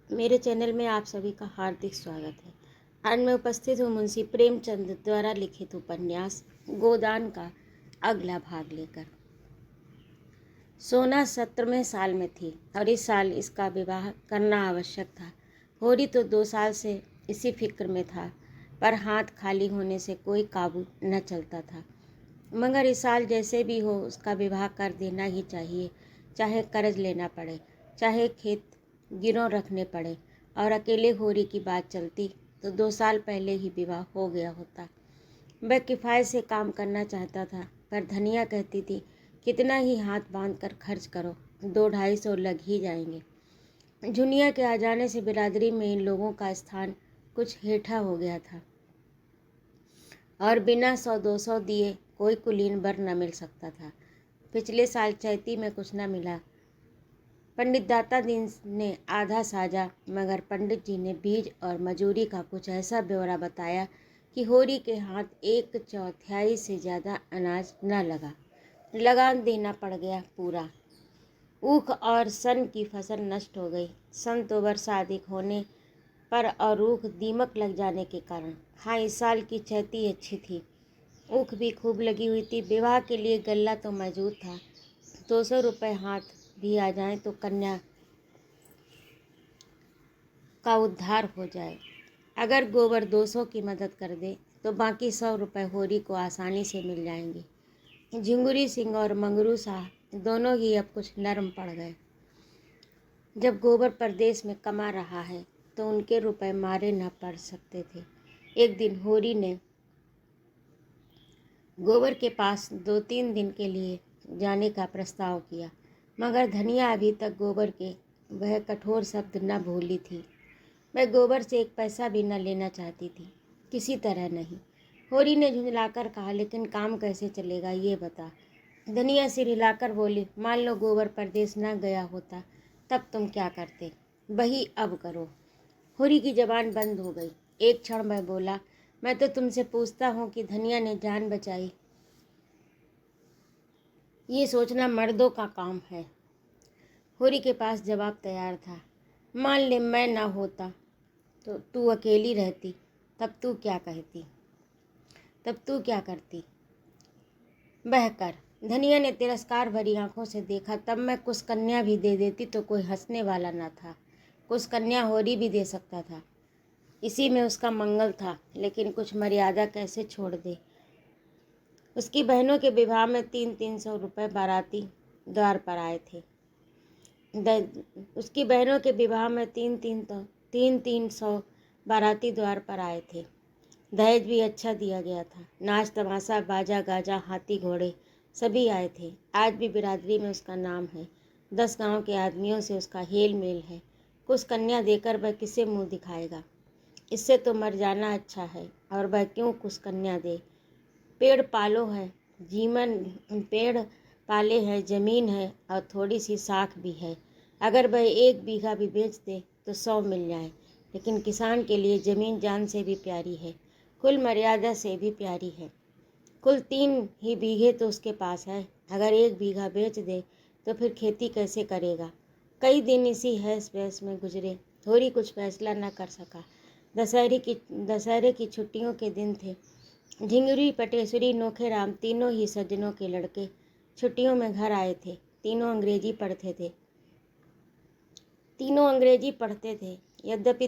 मेरे चैनल में आप सभी का हार्दिक स्वागत है। आज मैं उपस्थित हूँ मुंशी प्रेमचंद द्वारा लिखित उपन्यास गोदान का अगला भाग लेकर। सोना 17वें साल में थी और इस साल इसका विवाह करना आवश्यक था। होरी तो 2 साल से इसी फिक्र में था, पर हाथ खाली होने से कोई काबू न चलता था। मगर इस साल जैसे भी हो उसका विवाह कर देना ही चाहिए, चाहे कर्ज लेना पड़े, चाहे खेत गिरों रखने पड़े। और अकेले होरी की बात चलती तो 2 साल पहले ही विवाह हो गया होता। वह किफ़ायत से काम करना चाहता था, पर धनिया कहती थी कितना ही हाथ बांध कर खर्च करो, 200-250 लग ही जाएंगे। जुनिया के आ जाने से बिरादरी में इन लोगों का स्थान कुछ हेठा हो गया था और बिना 100-200 दिए कोई कुलीन बर न मिल सकता था। पिछले साल चैती में कुछ न मिला। पंडित दाता दीन ने आधा साजा, मगर पंडित जी ने बीज और मजूरी का कुछ ऐसा ब्यौरा बताया कि होरी के हाथ 1/4 से ज़्यादा अनाज न लगा। लगान देना पड़ गया पूरा। ऊख और सन की फसल नष्ट हो गई। सन तो वर्षा अधिक होने पर और ऊख दीमक लग जाने के कारण। हाँ, इस साल की चैती अच्छी थी। ऊख भी खूब लगी हुई थी। विवाह के लिए गल्ला तो मौजूद था। 200 रुपये हाथ भी आ जाएं तो कन्या का उद्धार हो जाए। अगर गोबर 200 की मदद कर दे तो बाकी 100 रुपये होरी को आसानी से मिल जाएंगे। झिंगुरी सिंह और मंगरू शाह दोनों ही अब कुछ नरम पड़ गए। जब गोबर परदेश में कमा रहा है तो उनके रुपए मारे न पड़ सकते थे। एक दिन होरी ने गोबर के पास 2-3 दिन के लिए जाने का प्रस्ताव किया, मगर धनिया अभी तक गोबर के वह कठोर शब्द न भूली थी। मैं गोबर से एक पैसा भी न लेना चाहती थी, किसी तरह नहीं। होरी ने झुंझलाकर कहा, लेकिन काम कैसे चलेगा ये बता। धनिया सिर हिलाकर बोली, मान लो गोबर परदेश न गया होता, तब तुम क्या करते? वही अब करो। होरी की जबान बंद हो गई। एक क्षण वह बोला, मैं तो तुमसे पूछता हूँ कि धनिया ने जान बचाई। ये सोचना मर्दों का काम है। होरी के पास जवाब तैयार था। मान ले मैं ना होता तो तू अकेली रहती, तब तू क्या कहती? तब तू क्या करती? बह कर। धनिया ने तिरस्कार भरी आंखों से देखा। तब मैं कुछ कन्या भी दे देती तो कोई हंसने वाला न था। कुछ कन्या होरी भी दे सकता था, इसी में उसका मंगल था, लेकिन कुछ मर्यादा कैसे छोड़ दे। उसकी बहनों के विवाह में 300-300 रुपये बाराती द्वार पर आए थे। उसकी बहनों के विवाह में 300 बाराती द्वार पर आए थे। दहेज भी अच्छा दिया गया था। नाच तमाशा, बाजा गाजा, हाथी घोड़े सभी आए थे। आज भी बिरादरी में उसका नाम है। 10 गांव के आदमियों से उसका हेल मेल है। कुछ कन्या देकर वह किसे मुंह दिखाएगा? इससे तो मर जाना अच्छा है। और वह क्यों कुछ कन्या दे? पेड़ पालो है, जीवन पेड़ पाले हैं, जमीन है और थोड़ी सी साख भी है। अगर वह 1 बीघा भी बेच दे तो 100 मिल जाए, लेकिन किसान के लिए ज़मीन जान से भी प्यारी है, कुल मर्यादा से भी प्यारी है। कुल 3 ही बीघे तो उसके पास है। अगर 1 बीघा बेच दे तो फिर खेती कैसे करेगा? कई दिन इसी हैस वैस में गुजरे। होरी कुछ फैसला न कर सका। दशहरे की छुट्टियों के दिन थे। झिंगुरी, पटेश्वरी, नोखेराम तीनों ही सज्जनों के लड़के छुट्टियों में घर आए थे। तीनों अंग्रेजी पढ़ते थे। यद्यपि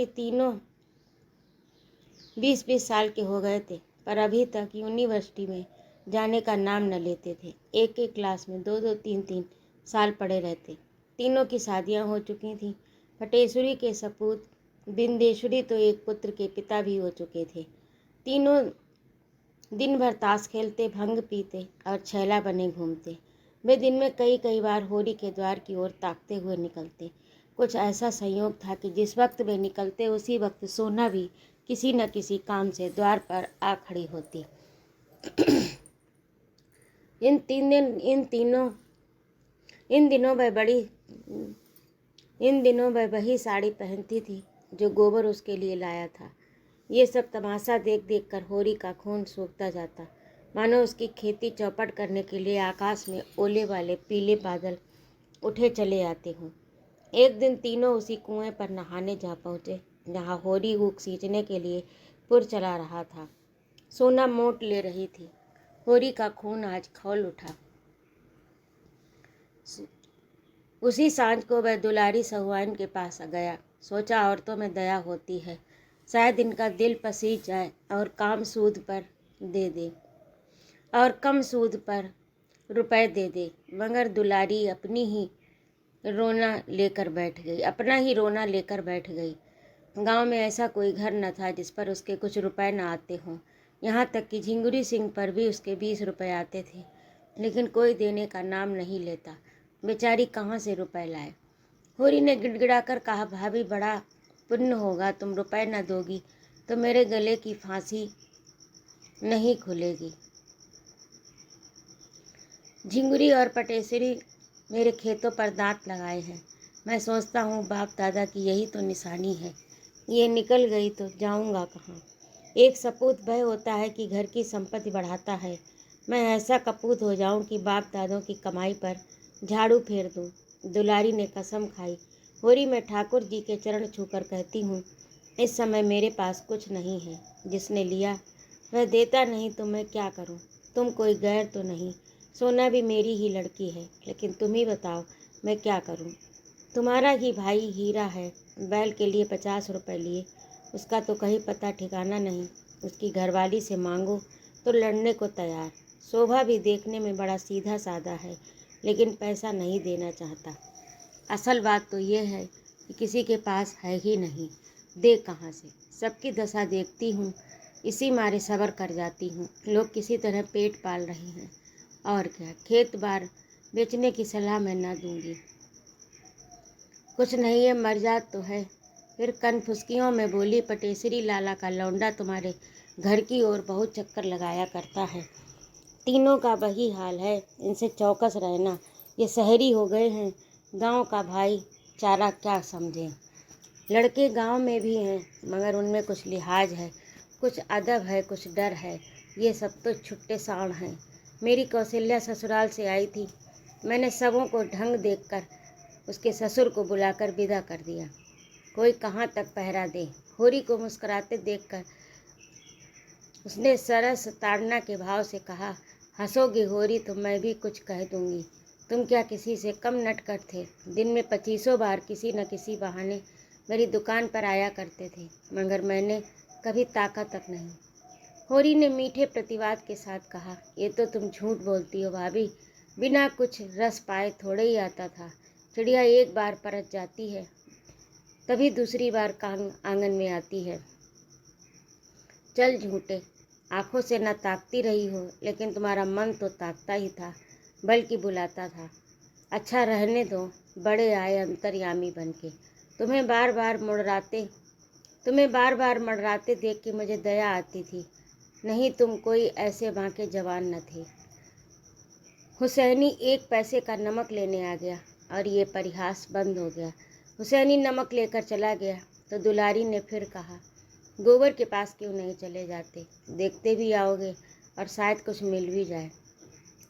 तीनों 20-20 साल के हो गए थे, पर अभी तक यूनिवर्सिटी में जाने का नाम न लेते थे। एक एक क्लास में 2-2, 3-3 साल पढ़े रहते। तीनों की शादियां हो चुकी थीं। पटेश्वरी के सपूत बिंदेश्वरी तो एक पुत्र के पिता भी हो चुके थे। तीनों दिन भर ताश खेलते, भंग पीते और छैला बने घूमते। वे दिन में कई कई बार होरी के द्वार की ओर ताकते हुए निकलते। कुछ ऐसा संयोग था कि जिस वक्त वे निकलते उसी वक्त सोना भी किसी न किसी काम से द्वार पर आ खड़ी होती। इन दिनों वह वही साड़ी पहनती थी जो गोबर उसके लिए लाया था। ये सब तमाशा देख देख कर होरी का खून सूखता जाता, मानो उसकी खेती चौपट करने के लिए आकाश में ओले वाले पीले बादल उठे चले आते हूँ। एक दिन तीनों उसी कुएं पर नहाने जा पहुँचे जहाँ होरी ऊख सींचने के लिए पुर चला रहा था। सोना मोट ले रही थी। होरी का खून आज खौल उठा। उसी सांझ को वह दुलारी सहुआइन के पास गया। सोचा औरतों में दया होती है, शायद इनका दिल पसीज जाए और कम सूद पर रुपए दे दे। मगर दुलारी अपना ही रोना लेकर बैठ गई। गांव में ऐसा कोई घर न था जिस पर उसके कुछ रुपए न आते हों। यहाँ तक कि झिंगुरी सिंह पर भी उसके 20 रुपए आते थे, लेकिन कोई देने का नाम नहीं लेता। बेचारी कहाँ से रुपए लाए। होरी ने गिड़गिड़ाकर कहा, भाभी बड़ा पुण्य होगा, तुम रुपए न दोगी तो मेरे गले की फांसी नहीं खुलेगी। झिंगुरी और पटेसरी मेरे खेतों पर दांत लगाए हैं। मैं सोचता हूँ बाप दादा की यही तो निशानी है। ये निकल गई तो जाऊँगा कहाँ। एक सपूत भय होता है कि घर की संपत्ति बढ़ाता है। मैं ऐसा कपूत हो जाऊँ कि बाप दादों की कमाई पर झाड़ू फेर दूँ। दुलारी ने कसम खाई। होरी, मैं ठाकुर जी के चरण छूकर कहती हूँ, इस समय मेरे पास कुछ नहीं है। जिसने लिया वह देता नहीं तो मैं क्या करूँ। तुम कोई गैर तो नहीं। सोना भी मेरी ही लड़की है, लेकिन तुम ही बताओ मैं क्या करूँ। तुम्हारा ही भाई हीरा है, बैल के लिए 50 रुपए लिए। उसका तो कहीं पता ठिकाना नहीं। उसकी घरवाली से मांगो तो लड़ने को तैयार। शोभा भी देखने में बड़ा सीधा साधा है, लेकिन पैसा नहीं देना चाहता। असल बात तो यह है कि किसी के पास है ही नहीं, दे कहाँ से। सबकी दशा देखती हूँ, इसी मारे सब्र कर जाती हूँ। लोग किसी तरह पेट पाल रहे हैं, और क्या। खेत बार बेचने की सलाह मैं ना दूंगी। कुछ नहीं है, मर्जाद तो है। फिर कनफुसकियों में बोली, पटेसरी लाला का लौंडा तुम्हारे घर की ओर बहुत चक्कर लगाया करता है। तीनों का वही हाल है, इनसे चौकस रहना। ये शहरी हो गए हैं, गांव का भाई चारा क्या समझें। लड़के गांव में भी हैं, मगर उनमें कुछ लिहाज है, कुछ अदब है, कुछ डर है। ये सब तो छुट्टे सांड हैं। मेरी कौशल्या ससुराल से आई थी। मैंने सबों को ढंग देखकर उसके ससुर को बुलाकर विदा कर दिया। कोई कहाँ तक पहरा दे। होरी को मुस्कुराते देखकर उसने सरस ताड़ना के भाव से कहा, हंसोगी होरी तो मैं भी कुछ कह दूंगी। तुम क्या किसी से कम नटखट थे। दिन में 25 बार किसी न किसी बहाने मेरी दुकान पर आया करते थे, मगर मैंने कभी ताका तक नहीं। होरी ने मीठे प्रतिवाद के साथ कहा, ये तो तुम झूठ बोलती हो भाभी। बिना कुछ रस पाए थोड़े ही आता था। चिड़िया एक बार परत जाती है, तभी दूसरी बार आंगन में आती है। चल झूठे, आंखों से न ताकती रही हो, लेकिन तुम्हारा मन तो ताकता ही था, बल्कि बुलाता था। अच्छा रहने दो, बड़े आए अंतर्यामी बन के। तुम्हें बार बार मडराते देख के मुझे दया आती थी। नहीं, तुम कोई ऐसे बांके जवान न थे। हुसैनी 1 पैसे का नमक लेने आ गया और ये परिहास बंद हो गया। हुसैनी नमक लेकर चला गया तो दुलारी ने फिर कहा, गोबर के पास क्यों नहीं चले जाते, देखते भी आओगे और शायद कुछ मिल भी जाए।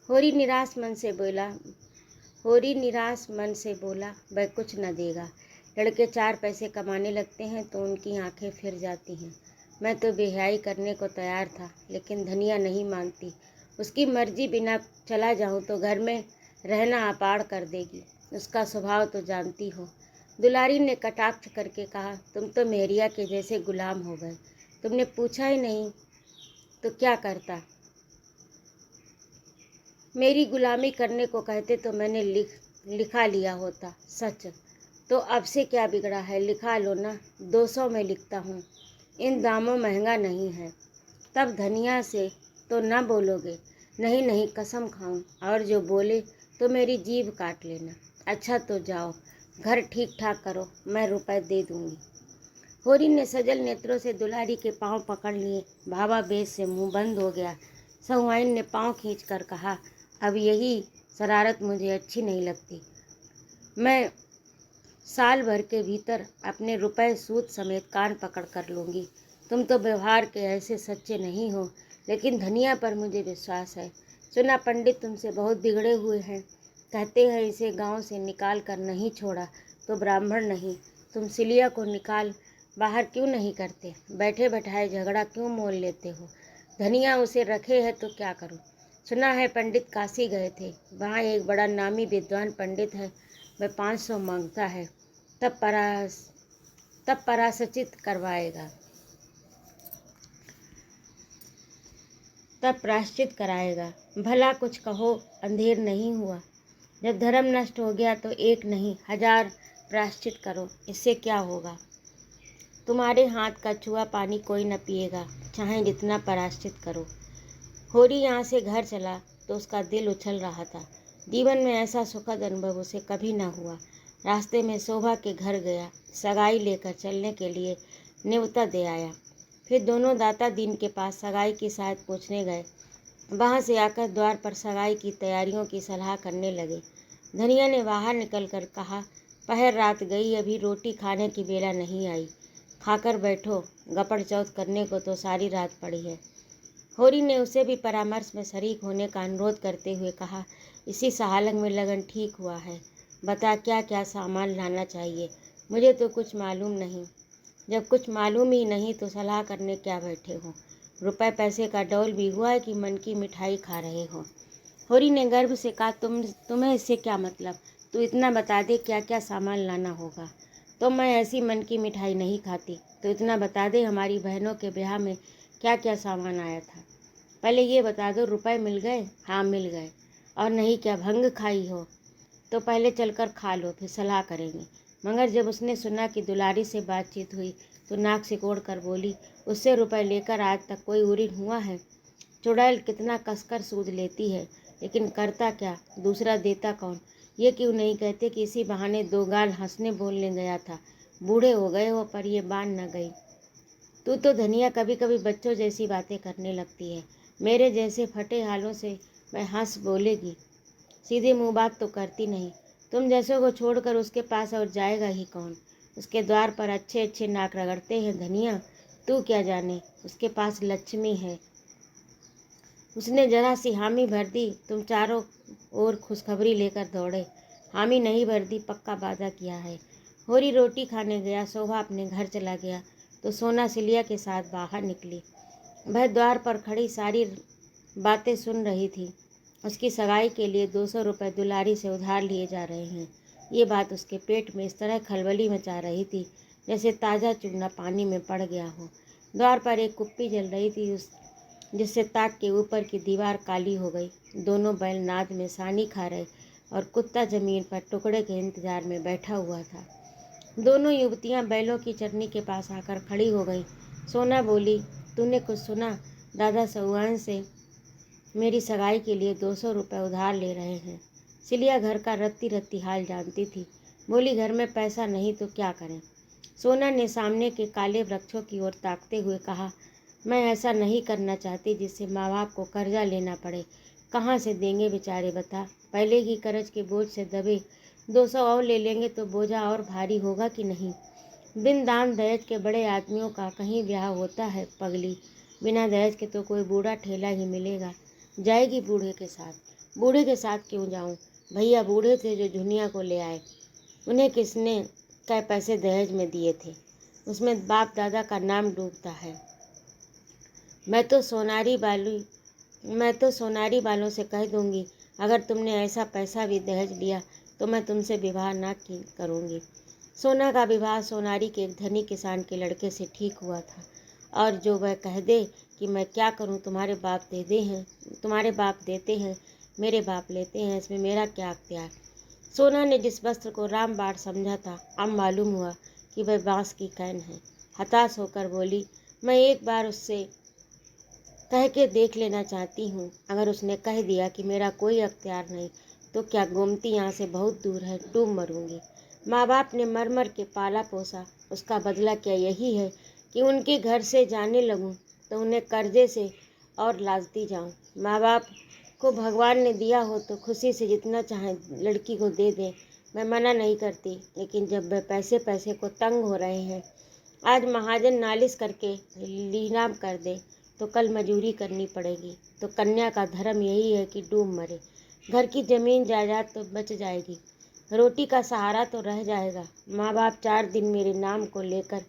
होरी निराश मन से बोला, वह कुछ न देगा। लड़के 4 पैसे कमाने लगते हैं तो उनकी आंखें फिर जाती हैं। मैं तो बेहयाई करने को तैयार था, लेकिन धनिया नहीं मानती। उसकी मर्जी बिना चला जाऊं तो घर में रहना अपाड़ कर देगी। उसका स्वभाव तो जानती हो। दुलारी ने कटाक्ष करके कहा, तुम तो मेहरिया के जैसे गुलाम हो गए। तुमने पूछा ही नहीं तो क्या करता। मेरी गुलामी करने को कहते तो मैंने लिखा लिया होता। सच तो अब से क्या बिगड़ा है, लिखा लो ना। 200 में लिखता हूँ, इन दामों महंगा नहीं है। तब धनिया से तो न बोलोगे। नहीं नहीं, कसम खाऊं, और जो बोले तो मेरी जीभ काट लेना। अच्छा तो जाओ, घर ठीक ठाक करो, मैं रुपए दे दूंगी। होरी ने सजल नेत्रों से दुलारी के पांव पकड़ लिए। भावा बेस से मुंह बंद हो गया। सहुआइन ने पांव खींचकर कहा, अब यही शरारत मुझे अच्छी नहीं लगती। मैं साल भर के भीतर अपने रुपए सूद समेत कान पकड़ कर लूँगी। तुम तो व्यवहार के ऐसे सच्चे नहीं हो, लेकिन धनिया पर मुझे विश्वास है। सुना पंडित तुमसे बहुत बिगड़े हुए हैं। कहते हैं इसे गांव से निकाल कर नहीं छोड़ा तो ब्राह्मण नहीं। तुम सिलिया को निकाल बाहर क्यों नहीं करते? बैठे बैठाए झगड़ा क्यों मोल लेते हो? धनिया उसे रखे है तो क्या करूं? सुना है पंडित काशी गए थे, वहाँ एक बड़ा नामी विद्वान पंडित है, वह 500 मांगता है, तब पराश्चित करवाएगा, तब प्रायश्चित कराएगा। भला कुछ कहो, अंधेर नहीं हुआ। जब धर्म नष्ट हो गया तो एक नहीं 1000 प्रायश्चित करो, इससे क्या होगा? तुम्हारे हाथ का छुआ पानी कोई न पिएगा, चाहे जितना प्रायश्चित करो। होरी यहाँ से घर चला तो उसका दिल उछल रहा था। जीवन में ऐसा सुखद अनुभव उसे कभी न हुआ। रास्ते में शोभा के घर गया, सगाई लेकर चलने के लिए न्योता दे आया। फिर दोनों दाता दीन के पास सगाई की शायद पूछने गए। वहाँ से आकर द्वार पर सगाई की तैयारियों की सलाह करने लगे। धनिया ने बाहर निकलकर कहा, पहर रात गई, अभी रोटी खाने की बेला नहीं आई, खाकर बैठो, गपड़ चौथ करने को तो सारी रात पड़ी है। होरी ने उसे भी परामर्श में शरीक होने का अनुरोध करते हुए कहा, इसी सहालग में लगन ठीक हुआ है, बता क्या क्या सामान लाना चाहिए, मुझे तो कुछ मालूम नहीं। जब कुछ मालूम ही नहीं तो सलाह करने क्या बैठे हो? रुपए पैसे का डौल भी हुआ है कि मन की मिठाई खा रहे हो? होरी ने गर्व से कहा, तुम्हें इससे क्या मतलब? तू इतना बता दे क्या क्या सामान लाना होगा। तो मैं ऐसी मन की मिठाई नहीं खाती, तो इतना बता दे हमारी बहनों के ब्याह में क्या क्या सामान आया था। पहले ये बता दो, रुपए मिल गए? हाँ मिल गए। और नहीं क्या भंग खाई हो? तो पहले चलकर खा लो, फिर सलाह करेंगे। मगर जब उसने सुना कि दुलारी से बातचीत हुई तो नाक सिकोड़ कर बोली, उससे रुपए लेकर आज तक कोई उरीन हुआ है? चुड़ैल कितना कसकर सूद लेती है, लेकिन करता क्या, दूसरा देता कौन? ये क्यों नहीं कहते कि इसी बहाने 2 गाल हंसने बोलने गया था। बूढ़े हो गए हो पर ये बान न गई। तू तो धनिया कभी कभी बच्चों जैसी बातें करने लगती है। मेरे जैसे फटे हालों से मैं हंस बोलेगी, सीधे मुंह बात तो करती नहीं। तुम जैसों को छोड़कर उसके पास और जाएगा ही कौन? उसके द्वार पर अच्छे अच्छे नाक रगड़ते हैं धनिया, तू क्या जाने, उसके पास लक्ष्मी है। उसने जरा सी हामी भर दी, तुम चारों ओर खुशखबरी लेकर दौड़े। हामी नहीं भर दी, पक्का वादा किया है। होरी रोटी खाने गया, शोभा अपने घर चला गया तो सोना सिलिया के साथ बाहर निकली। वह द्वार पर खड़ी सारी बातें सुन रही थी। उसकी सगाई के लिए 200 रुपये दुलारी से उधार लिए जा रहे हैं। ये बात उसके पेट में इस तरह खलबली मचा रही थी जैसे ताज़ा चूना पानी में पड़ गया हो। द्वार पर एक कुप्पी जल रही थी जिससे ताक के ऊपर की दीवार काली हो गई। दोनों बैल नाद में सानी खा रहे और कुत्ता जमीन पर टुकड़े के इंतजार में बैठा हुआ था। दोनों युवतियां बैलों की चरनी के पास आकर खड़ी हो गई। सोना बोली, तूने कुछ सुना? दादा सहुआन से मेरी सगाई के लिए 200 रुपये उधार ले रहे हैं। सिलिया घर का रत्ती रत्ती हाल जानती थी। बोली, घर में पैसा नहीं तो क्या करें? सोना ने सामने के काले वृक्षों की ओर ताकते हुए कहा, मैं ऐसा नहीं करना चाहती जिससे माँ बाप को कर्जा लेना पड़े। कहाँ से देंगे बेचारे, बता। पहले ही कर्ज के बोझ से दबे, 200 और ले लेंगे तो बोझा और भारी होगा कि नहीं? बिन दान दहेज के बड़े आदमियों का कहीं ब्याह होता है पगली? बिना दहेज के तो कोई बूढ़ा ठेला ही मिलेगा। जाएगी बूढ़े के साथ? बूढ़े के साथ क्यों जाऊं? भैया बूढ़े थे जो दुनिया को ले आए, उन्हें किसने कै पैसे दहेज में दिए थे? उसमें बाप दादा का नाम डूबता है। मैं तो सोनारी बालों से कह दूंगी, अगर तुमने ऐसा पैसा भी दहेज लिया तो मैं तुमसे विवाह ना करूंगी। सोना का विवाह सोनारी के एक धनी किसान के लड़के से ठीक हुआ था, और जो वह कह दे कि मैं क्या करूं, तुम्हारे बाप देते हैं, मेरे बाप लेते हैं, इसमें मेरा क्या अख्तियार? सोना ने जिस वस्त्र को रामबाण समझा था, अब मालूम हुआ कि वह बांस की कैन है। हताश होकर बोली, मैं एक बार उससे कह के देख लेना चाहती हूँ। अगर उसने कह दिया कि मेरा कोई अख्तियार नहीं तो क्या, गोमती यहाँ से बहुत दूर है, डूब मरूंगी। माँ बाप ने मर मर के पाला पोसा, उसका बदला क्या यही है कि उनके घर से जाने लगूं तो उन्हें कर्जे से और लाजती जाऊं? माँ बाप को भगवान ने दिया हो तो खुशी से जितना चाहे लड़की को दे दें, मैं मना नहीं करती, लेकिन जब वे पैसे पैसे को तंग हो रहे हैं, आज महाजन नालिश करके लीलाम कर दे तो कल मजूरी करनी पड़ेगी। तो कन्या का धर्म यही है कि डूब मरे। घर की ज़मीन जायदाद तो बच जाएगी, रोटी का सहारा तो रह जाएगा। माँ बाप 4 दिन मेरे नाम को लेकर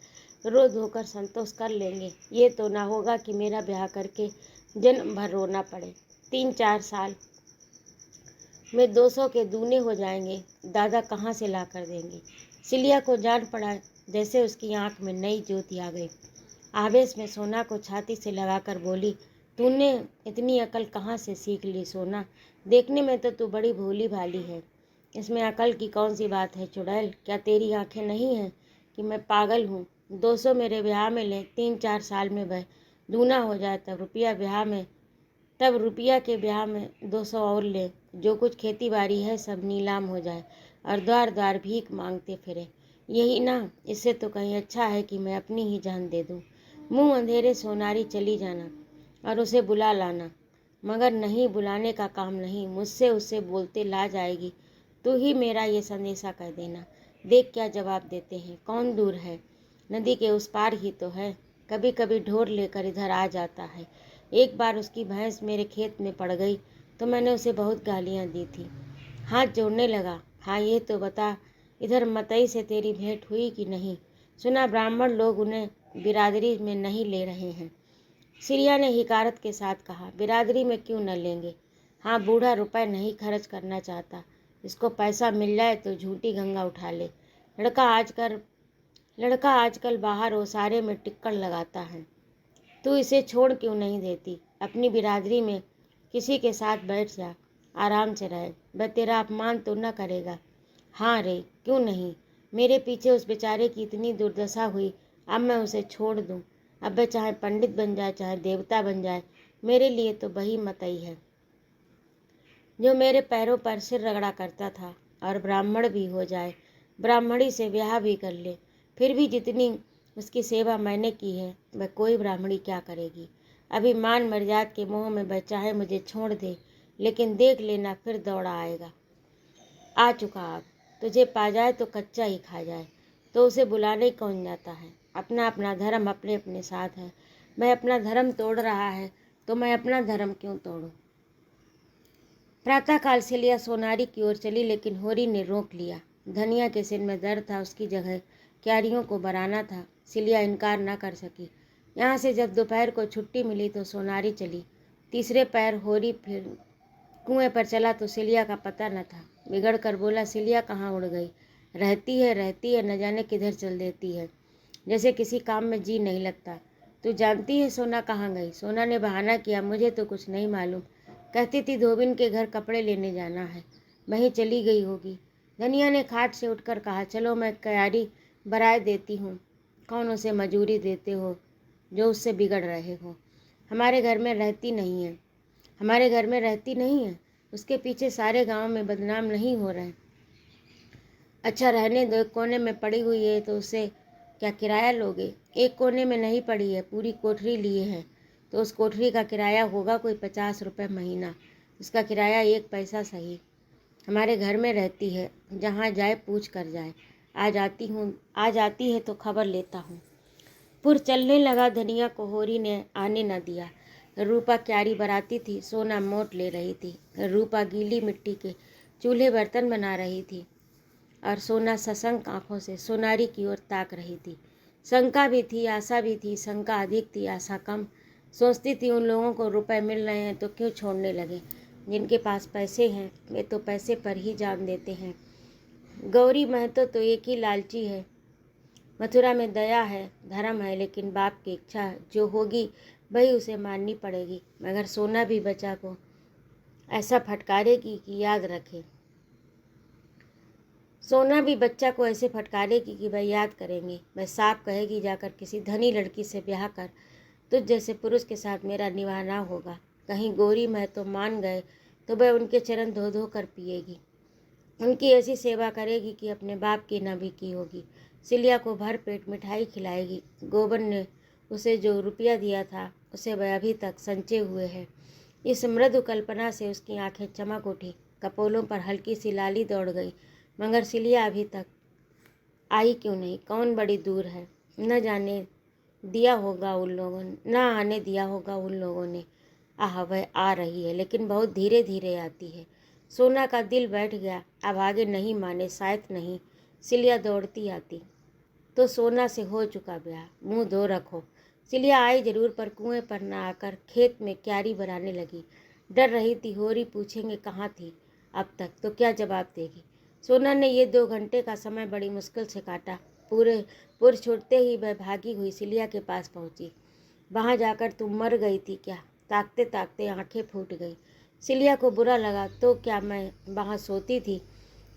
रो धोकर संतोष कर लेंगे। ये तो ना होगा कि मेरा ब्याह करके जन्म भर रोना पड़े। 3-4 साल में 200 के दूने हो जाएंगे, दादा कहाँ से ला कर देंगे। सिलिया को जान पड़ा जैसे उसकी आंख में नई ज्योति आ गई। आवेश में सोना को छाती से लगाकर बोली, तूने इतनी अकल कहाँ से सीख ली सोना? देखने में तो तू बड़ी भोली भाली है। इसमें अकल की कौन सी बात है चुड़ैल? क्या तेरी आंखें नहीं हैं कि मैं पागल हूँ? 200 मेरे ब्याह में ले, 3-4 साल में वह दूना हो जाए, तब रुपया के ब्याह में 200 और ले। जो कुछ खेती बाड़ी है सब नीलाम हो जाए और द्वार द्वार भीख मांगते फिरे। यही ना, इससे तो कहीं अच्छा है कि मैं अपनी ही जान दे दूं। मुंह अंधेरे सोनारी चली जाना और उसे बुला लाना, मगर नहीं, बुलाने का काम नहीं, मुझसे उससे बोलते ला जाएगी। तू ही मेरा ये संदेशा कह देना। देख क्या जवाब देते हैं। कौन दूर है? नदी के उस पार ही तो है। कभी कभी ढोर लेकर इधर आ जाता है। एक बार उसकी भैंस मेरे खेत में पड़ गई तो मैंने उसे बहुत गालियाँ दी थी। हाथ जोड़ने लगा। हाँ, ये तो बता, इधर मतई से तेरी भेंट हुई कि नहीं? सुना ब्राह्मण लोग उन्हें बिरादरी में नहीं ले रहे हैं। सिरिया ने हिकारत के साथ कहा, बिरादरी में क्यों न लेंगे? हाँ, बूढ़ा रुपए नहीं खर्च करना चाहता। इसको पैसा मिल जाए तो झूठी गंगा उठा ले। लड़का आजकल बाहर ओसारे में टिक्कड़ लगाता है। तू इसे छोड़ क्यों नहीं देती? अपनी बिरादरी में किसी के साथ बैठ जा, आराम से रहे। वह तेरा अपमान तो न करेगा। हाँ रे, क्यों नहीं? मेरे पीछे उस बेचारे की इतनी दुर्दशा हुई, अब मैं उसे छोड़ दूँ? अब वह चाहे पंडित बन जाए, चाहे देवता बन जाए, मेरे लिए तो वही मतई है जो मेरे पैरों पर सिर रगड़ा करता था। और ब्राह्मण भी हो जाए, ब्राह्मणी से ब्याह भी कर ले, फिर भी जितनी उसकी सेवा मैंने की है वह कोई ब्राह्मणी क्या करेगी। अभिमान मर्यादा के मोह में वह चाहे मुझे छोड़ दे, लेकिन देख लेना फिर दौड़ा आएगा। आ चुका अब। तुझे पा जाए तो कच्चा ही खा जाए, तो उसे बुलाने कौन जाता है? अपना अपना धर्म अपने अपने साथ है। मैं अपना धर्म तोड़ रहा है तो मैं अपना धर्म क्यों तोड़ूं? प्रातःकाल सिलिया सोनारी की ओर चली, लेकिन होरी ने रोक लिया। धनिया के सिर में दर्द था, उसकी जगह क्यारियों को बराना था। सिलिया इनकार न कर सकी। यहाँ से जब दोपहर को छुट्टी मिली तो सोनारी चली। तीसरे पैर होरी फिर कुएं पर चला तो सिलिया का पता न था। बिगड़ कर बोला, सिलिया कहाँ उड़ गई? रहती है, न जाने किधर चल देती है, जैसे किसी काम में जी नहीं लगता। तू जानती है सोना कहाँ गई? सोना ने बहाना किया, मुझे तो कुछ नहीं मालूम। कहती थी धोबिन के घर कपड़े लेने जाना है, वहीं चली गई होगी। धनिया ने खाट से उठकर कहा, चलो मैं क्यारी बराए देती हूँ। कौन उसे मजूरी देते हो जो उससे बिगड़ रहे हो? हमारे घर में रहती नहीं है। उसके पीछे सारे गांव में बदनाम नहीं हो रहे। अच्छा रहने दो, एक कोने में पड़ी हुई है तो उसे क्या किराया लोगे? एक कोने में नहीं पड़ी है, पूरी कोठरी लिए है, तो उस कोठरी का किराया होगा कोई 50 रुपये महीना। उसका किराया 1 पैसा सही। हमारे घर में रहती है, जहाँ जाए पूछ कर जाए। आ जाती है तो खबर लेता हूँ। पुर चलने लगा। धनिया को होरी ने आने न दिया। रूपा क्यारी बराती थी, सोना मोट ले रही थी। रूपा गीली मिट्टी के चूल्हे बर्तन बना रही थी और सोना सशंक आंखों से सोनारी की ओर ताक रही थी। शंका भी थी, आशा भी थी। शंका अधिक थी, आशा कम। सोचती थी उन लोगों को रुपए मिल रहे हैं तो क्यों छोड़ने लगे। जिनके पास पैसे हैं वे तो पैसे पर ही जान देते हैं। गौरी महतो तो एक ही लालची है। मथुरा में दया है, धर्म है, लेकिन बाप की इच्छा जो होगी वही उसे माननी पड़ेगी। मगर सोना भी बच्चा को ऐसा फटकारेगी कि याद रखे। सोना भी बच्चा को ऐसे फटकारेगी कि वह याद करेंगे। वह साफ कहेगी, जाकर किसी धनी लड़की से ब्याह कर, तुझ जैसे पुरुष के साथ मेरा निवाह ना होगा। कहीं गौरी महतो मान गए तो वह उनके चरण धो धो कर पिएगी, उनकी ऐसी सेवा करेगी कि अपने बाप की न भी की होगी। सिलिया को भर पेट मिठाई खिलाएगी। गोबर ने उसे जो रुपया दिया था उसे वह अभी तक संचे हुए है। इस मृदु कल्पना से उसकी आंखें चमक उठी, कपोलों पर हल्की सी लाली दौड़ गई। मगर सिलिया अभी तक आई क्यों नहीं? कौन बड़ी दूर है? न जाने दिया होगा उन लोगों ने, न आने दिया होगा उन लोगों ने। आह, वह आ रही है, लेकिन बहुत धीरे धीरे आती है। सोना का दिल बैठ गया। अब आगे नहीं माने, शायद नहीं। सिलिया दौड़ती आती। तो सोना से हो चुका ब्याह, मुंह धो रखो। सिलिया आई जरूर, पर कुएं पर न आकर खेत में क्यारी बनाने लगी। डर रही थी होरी पूछेंगे कहाँ थी अब तक, तो क्या जवाब देगी। सोना ने ये 2 घंटे का समय बड़ी मुश्किल से काटा। पुर छूटते ही वह भागी हुई सिलिया के पास पहुंची। वहां जाकर तुम मर गई थी क्या? ताकते ताकते आंखें फूट गई। सिलिया को बुरा लगा, तो क्या मैं वहां सोती थी?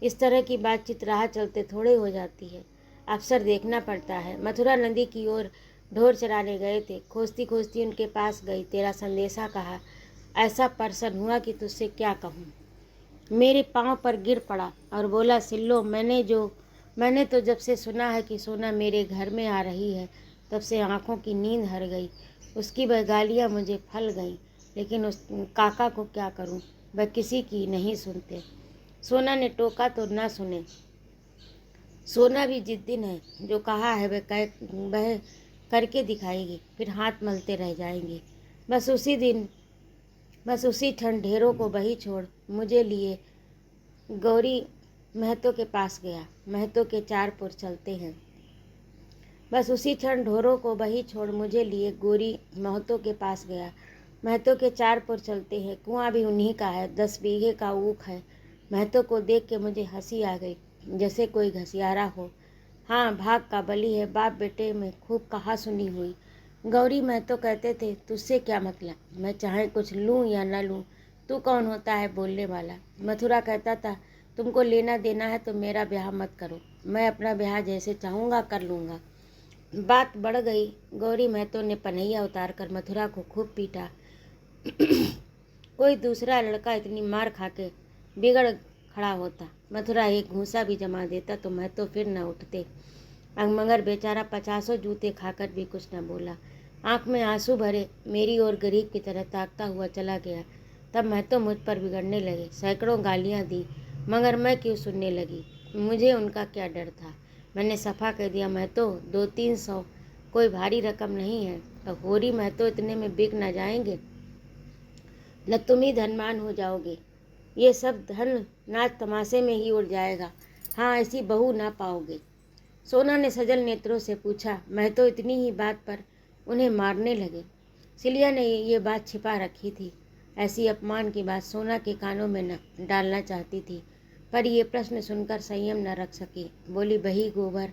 इस तरह की बातचीत राह चलते थोड़े हो जाती है, अफसर देखना पड़ता है। मथुरा नदी की ओर ढोर चराने गए थे। खोजती खोजती उनके पास गई। तेरा संदेशा कहा। ऐसा परसन हुआ कि तुझसे क्या कहूँ। मेरे पाँव पर गिर पड़ा और बोला, सिल्लो, मैंने तो जब से सुना है कि सोना मेरे घर में आ रही है, तब से आँखों की नींद हर गई। उसकी वह गालियाँ मुझे फल गईं, लेकिन उस काका को क्या करूं? वह किसी की नहीं सुनते। सोना ने टोका तो ना सुने। सोना भी जिद्दीन है, जो कहा है वह करके दिखाएगी, फिर हाथ मलते रह जाएंगी। बस उसी क्षण ढेरों को बही छोड़ मुझे लिए गौरी महतो के पास गया। महतो के 4 पुर चलते हैं। बस उसी क्षण ढोरों को बही छोड़ मुझे लिए गोरी महतो के पास गया। महतो के 4 पुर चलते हैं। कुआं भी उन्हीं का है। 10 बीघे का ऊख है। महतो को देख के मुझे हंसी आ गई, जैसे कोई घसियारा हो। हाँ, भाग का बली है। बाप बेटे में खूब कहा सुनी हुई। गौरी महतो कहते थे, तुझसे क्या मतलब? मैं चाहे कुछ लूँ या न लूँ, तू कौन होता है बोलने वाला? मथुरा कहता था, तुमको लेना देना है तो मेरा ब्याह मत करो, मैं अपना ब्याह जैसे चाहूँगा कर लूँगा। बात बढ़ गई। गौरी महतो ने पनैया उतार कर मथुरा को खूब पीटा। कोई दूसरा लड़का इतनी मार खा के बिगड़ खड़ा होता, मथुरा एक घूंसा भी जमा देता तो महतो फिर न उठते। मगर बेचारा 50 जूते खाकर भी कुछ न बोला। आंख में आंसू भरे मेरी ओर गरीब की तरह ताकता हुआ चला गया। तब महतो मुझ पर बिगड़ने लगे। सैकड़ों गालियाँ दी, मगर मैं क्यों सुनने लगी? मुझे उनका क्या डर था। मैंने सफा कह दिया, महतो 200-300 कोई भारी रकम नहीं है। तो होरी महतो इतने में बिक न जाएंगे? न तुम ही धनवान हो जाओगे, ये सब धन नाच तमाशे में ही उड़ जाएगा। हाँ, ऐसी बहू ना पाओगे। सोना ने सजल नेत्रों से पूछा। महतो इतनी ही बात पर उन्हें मारने लगे? सिलिया ने ये बात छिपा रखी थी। ऐसी अपमान की बात सोना के कानों में न डालना चाहती थी, पर ये प्रश्न सुनकर संयम न रख सकी। बोली, बही गोबर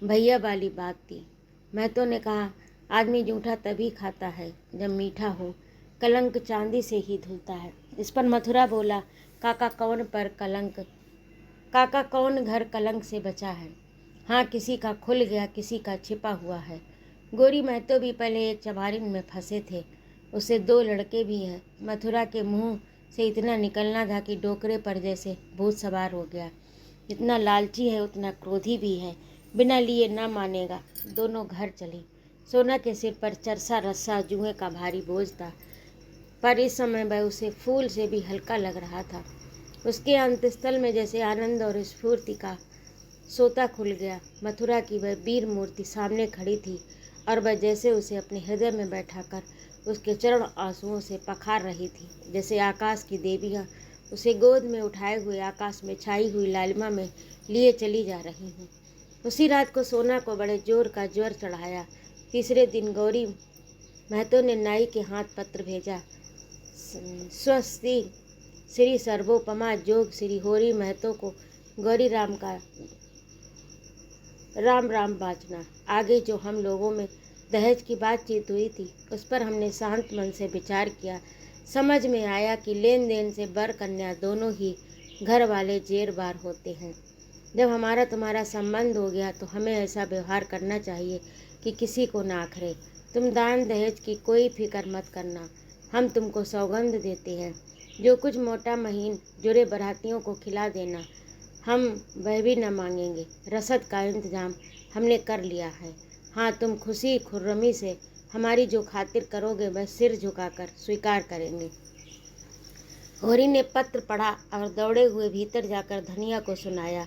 भैया वाली बात थी। महतो ने कहा, आदमी जूठा तभी खाता है जब मीठा हो, कलंक चांदी से ही धुलता है। इस पर मथुरा बोला, काका कौन घर कलंक से बचा है? हाँ, किसी का खुल गया, किसी का छिपा हुआ है। गोरी महतो भी पहले एक चमारिन में फंसे थे, उससे 2 लड़के भी हैं। मथुरा के मुंह से इतना निकलना था कि डोकरे पर जैसे भूत सवार हो गया। जितना लालची है उतना क्रोधी भी है, बिना लिए ना मानेगा। दोनों घर चले। सोना के सिर पर चरसा रस्सा जुए का भारी बोझ था, पर इस समय वह उसे फूल से भी हल्का लग रहा था। उसके अंतस्थल में जैसे आनंद और स्फूर्ति का सोता खुल गया। मथुरा की वह वीर मूर्ति सामने खड़ी थी, और वह जैसे उसे अपने हृदय में बैठाकर उसके चरण आंसुओं से पखार रही थी, जैसे आकाश की देवियाँ उसे गोद में उठाए हुए आकाश में छाई हुई लालिमा में लिए चली जा रही हैं। उसी रात को सोना को बड़े जोर का ज्वर चढ़ाया। तीसरे दिन गौरी महतो ने नाई के हाथ पत्र भेजा। स्वस्ति श्री सर्वोपमा जोग श्री होरी महतो को गौरी राम का राम राम बाजना। आगे जो हम लोगों में दहेज की बातचीत हुई थी, उस पर हमने शांत मन से विचार किया। समझ में आया कि लेन देन से बर कन्या दोनों ही घर वाले जेर बार होते हैं। जब हमारा तुम्हारा संबंध हो गया तो हमें ऐसा व्यवहार करना चाहिए कि किसी को ना आखरे। तुम दान दहेज की कोई फिक्र मत करना, हम तुमको सौगंध देते हैं। जो कुछ मोटा महीन जुरे बरातियों को खिला देना, हम वह भी न मांगेंगे। रसद का इंतजाम हमने कर लिया है। हाँ, तुम खुशी खुर्रमी से हमारी जो खातिर करोगे वह सिर झुकाकर स्वीकार करेंगे। होरी ने पत्र पढ़ा और दौड़े हुए भीतर जाकर धनिया को सुनाया।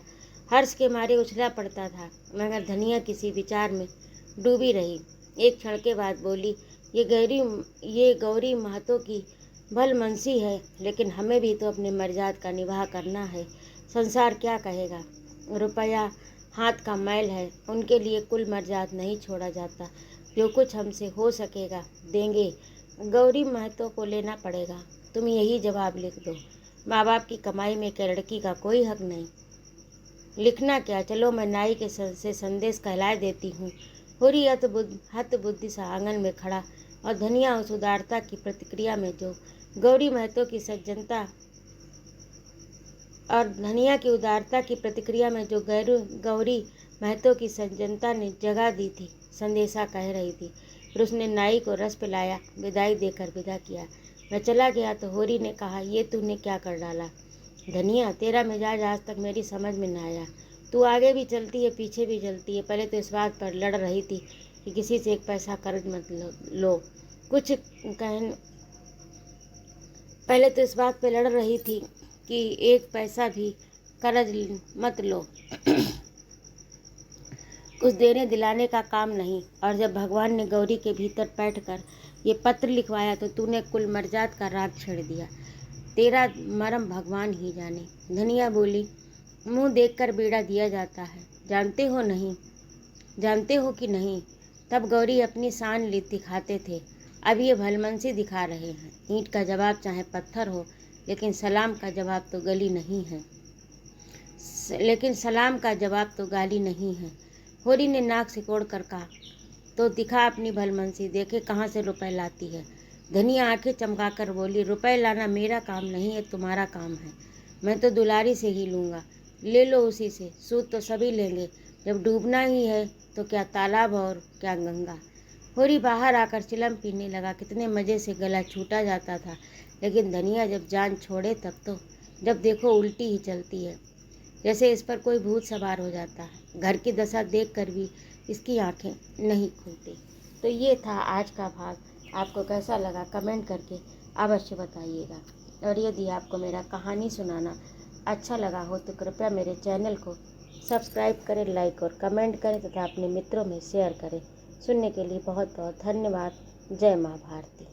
हर्ष के मारे उछला पड़ता था, मगर धनिया किसी विचार में डूबी रही। एक क्षण के बाद बोली, ये गौरी महतो की भलमनसी है, लेकिन हमें भी तो अपने मर्यादा का निवाह करना है। संसार क्या कहेगा? रुपया हाथ का मैल है, उनके लिए कुल मर्यादा नहीं छोड़ा जाता। जो कुछ हमसे हो सकेगा देंगे। गौरी महतो को लेना पड़ेगा। तुम यही जवाब लिख दो। माँ बाप की कमाई में क्या लड़की का कोई हक नहीं? लिखना क्या? चलो मैं नाई के से संदेश कहला देती हूँ। होरी हत बुद्धि सा आंगन में खड़ा और धनिया उस उदारता की प्रतिक्रिया में जो गौरी महतो की सज्जनता और धनिया की उदारता की प्रतिक्रिया में जो गौरी महतो की सज्जनता ने जगा दी थी, संदेशा कह रही थी। फिर उसने नाई को रस पिलाया, विदाई देकर विदा किया। मैं चला गया तो होरी ने कहा, ये तूने क्या कर डाला? धनिया, तेरा मिजाज आज तक मेरी समझ में न आया। तू आगे भी चलती है, पीछे भी चलती है। पहले तो इस बात पर लड़ रही थी कि किसी से एक पैसा कर्ज मत लो। कुछ कहन पहले तो इस बात पर लड़ रही थी कि एक पैसा भी कर्ज मत लो। कुछ देने दिलाने का काम नहीं। और जब भगवान ने गौरी के भीतर बैठकर ये पत्र लिखवाया तो तूने कुल मर्यादा का राग छेड़ दिया। तेरा मरम भगवान ही जाने। धनिया बोली, मुंह देखकर बीड़ा दिया जाता है, जानते हो नहीं? जानते हो कि नहीं? तब गौरी अपनी शान दिखाते थे, अब ये भलमनसी दिखा रहे हैं। ईंट का जवाब चाहे पत्थर हो, लेकिन सलाम का जवाब तो गाली नहीं है। होरी ने नाक सिकोड़ कर कहा, तो दिखा अपनी भलमनसी, देखे कहाँ से रुपए लाती है। धनिया आंखें चमकाकर बोली, रुपए लाना मेरा काम नहीं है, तुम्हारा काम है। मैं तो दुलारी से ही लूँगा। ले लो उसी से, सूद तो सभी लेंगे। जब डूबना ही है तो क्या तालाब और क्या गंगा। होरी बाहर आकर चिलम पीने लगा। कितने मज़े से गला छूटा जाता था, लेकिन धनिया जब जान छोड़े तब तो जब देखो उल्टी ही चलती है, जैसे इस पर कोई भूत सवार हो जाता है। घर की दशा देख कर भी इसकी आंखें नहीं खुलती। तो ये था आज का भाग। आपको कैसा लगा कमेंट करके अवश्य बताइएगा। और यदि आपको मेरा कहानी सुनाना अच्छा लगा हो तो कृपया मेरे चैनल को सब्सक्राइब करें, लाइक और कमेंट करें तथा अपने मित्रों में शेयर करें। सुनने के लिए बहुत बहुत धन्यवाद। जय माँ भारती।